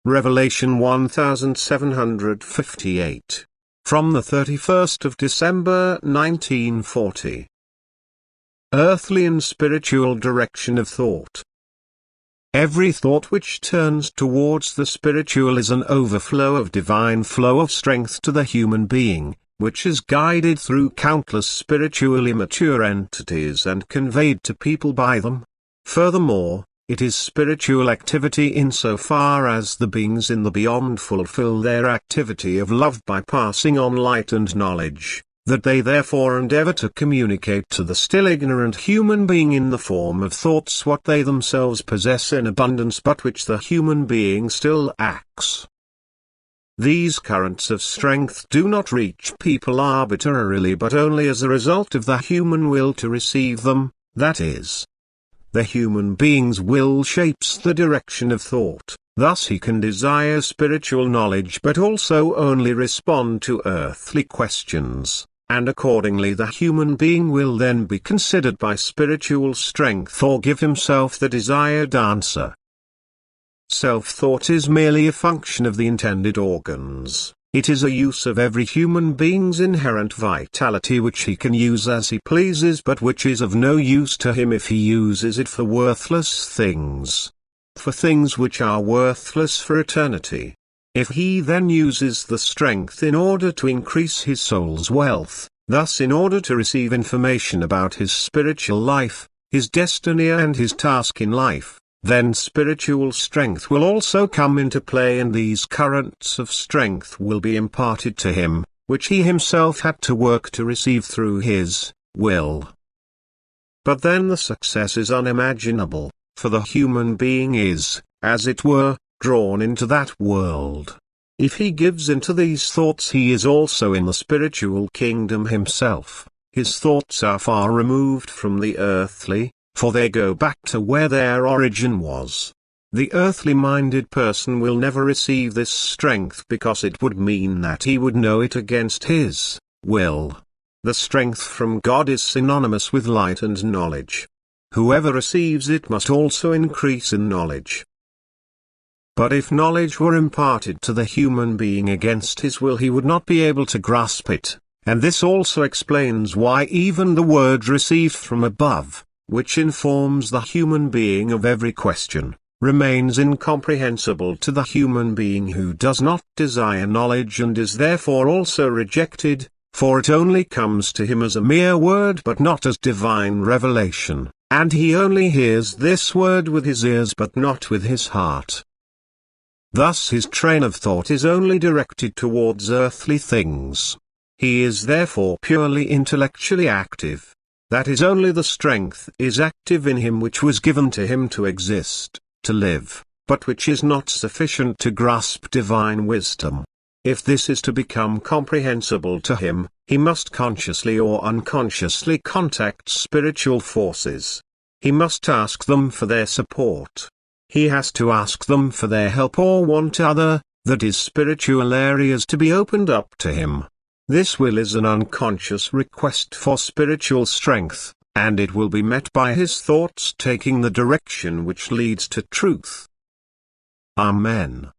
Revelation 1758. From the 31st of December 1940. Earthly and spiritual direction of thought. Every thought which turns towards the spiritual is an overflow of divine flow of strength to the human being, which is guided through countless spiritually mature entities and conveyed to people by them. Furthermore, it is spiritual activity insofar as the beings in the beyond fulfill their activity of love by passing on light and knowledge, that they therefore endeavor to communicate to the still ignorant human being in the form of thoughts what they themselves possess in abundance but which the human being still lacks. These currents of strength do not reach people arbitrarily but only as a result of the human will to receive them, that is, the human being's will shapes the direction of thought. Thus he can desire spiritual knowledge but also only respond to earthly questions, and accordingly the human being will then be considered by spiritual strength or give himself the desired answer. Self-thought is merely a function of the intended organs. It is a use of every human being's inherent vitality which he can use as he pleases but which is of no use to him if he uses it for worthless things. For things which are worthless for eternity. If he then uses the strength in order to increase his soul's wealth, thus in order to receive information about his spiritual life, his destiny and his task in life, then spiritual strength will also come into play and these currents of strength will be imparted to him, which he himself had to work to receive through his will. But then the success is unimaginable, for the human being is, as it were, drawn into that world. If he gives into these thoughts he is also in the spiritual kingdom himself. His thoughts are far removed from the earthly, for they go back to where their origin was. The earthly-minded person will never receive this strength because it would mean that he would know it against his will. The strength from God is synonymous with light and knowledge. Whoever receives it must also increase in knowledge. But if knowledge were imparted to the human being against his will he would not be able to grasp it, and this also explains why even the word received from above, which informs the human being of every question, remains incomprehensible to the human being who does not desire knowledge and is therefore also rejected, for it only comes to him as a mere word but not as divine revelation, and he only hears this word with his ears but not with his heart. Thus his train of thought is only directed towards earthly things. He is therefore purely intellectually active. That is, only the strength is active in him which was given to him to exist, to live, but which is not sufficient to grasp divine wisdom. If this is to become comprehensible to him, he must consciously or unconsciously contact spiritual forces. He must ask them for their support. He has to ask them for their help or want other, that is, spiritual areas to be opened up to him. This will is an unconscious request for spiritual strength, and it will be met by his thoughts taking the direction which leads to truth. Amen.